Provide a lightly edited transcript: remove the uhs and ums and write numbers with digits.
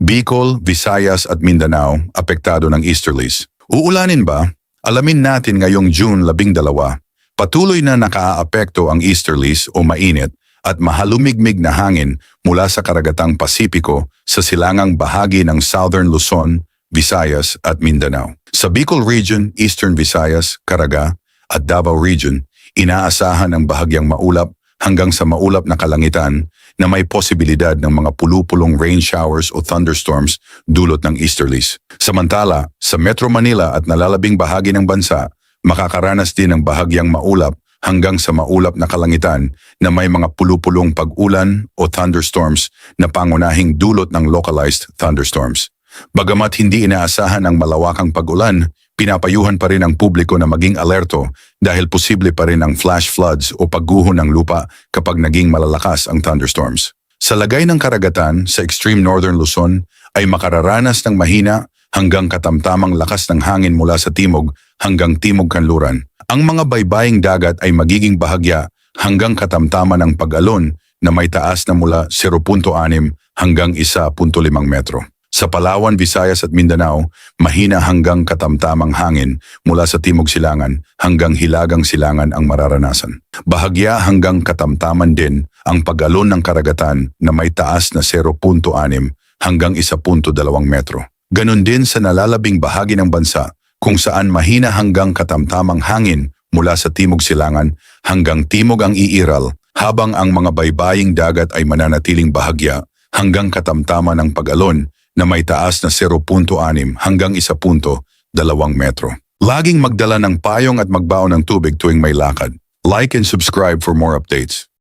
Bicol, Visayas at Mindanao apektado ng easterlies. Uulanin ba? Alamin natin ngayong June 12. Patuloy na nakaaapekto ang easterlies o mainit at mahalumigmig na hangin mula sa karagatang Pasipiko sa silangang bahagi ng Southern Luzon, Visayas at Mindanao. Sa Bicol Region, Eastern Visayas, Caraga at Davao Region, inaasahan ang bahagyang maulap hanggang sa maulap na kalangitan na may posibilidad ng mga pulu-pulong rain showers o thunderstorms dulot ng easterlies. Samantala, sa Metro Manila at nalalabing bahagi ng bansa, makakaranas din ng bahagyang maulap hanggang sa maulap na kalangitan na may mga pulu-pulong pag-ulan o thunderstorms na pangunahing dulot ng localized thunderstorms. Bagamat hindi inaasahan ang malawakang pag-ulan, pinapayuhan pa rin ang publiko na maging alerto dahil posible pa rin ang flash floods o pagguho ng lupa kapag naging malalakas ang thunderstorms. Sa lagay ng karagatan sa extreme northern Luzon ay makararanas ng mahina hanggang katamtamang lakas ng hangin mula sa timog hanggang timog kanluran. Ang mga baybaying dagat ay magiging bahagya hanggang katamtaman ng pag-alon na may taas na mula 0.6 hanggang 1.5 metro. Sa Palawan, Visayas at Mindanao, mahina hanggang katamtamang hangin mula sa timog silangan hanggang hilagang silangan ang mararanasan. Bahagya hanggang katamtaman din ang pag-alon ng karagatan na may taas na 0.6 hanggang 1.2 metro. Ganon din sa nalalabing bahagi ng bansa kung saan mahina hanggang katamtamang hangin mula sa timog silangan hanggang timog ang iiral habang ang mga baybaying dagat ay mananatiling bahagya hanggang katamtaman ng pag-alon na may taas na 0.6 hanggang 1.2 metro. Laging magdala ng payong at magbaon ng tubig tuwing may lakad. Like and subscribe for more updates.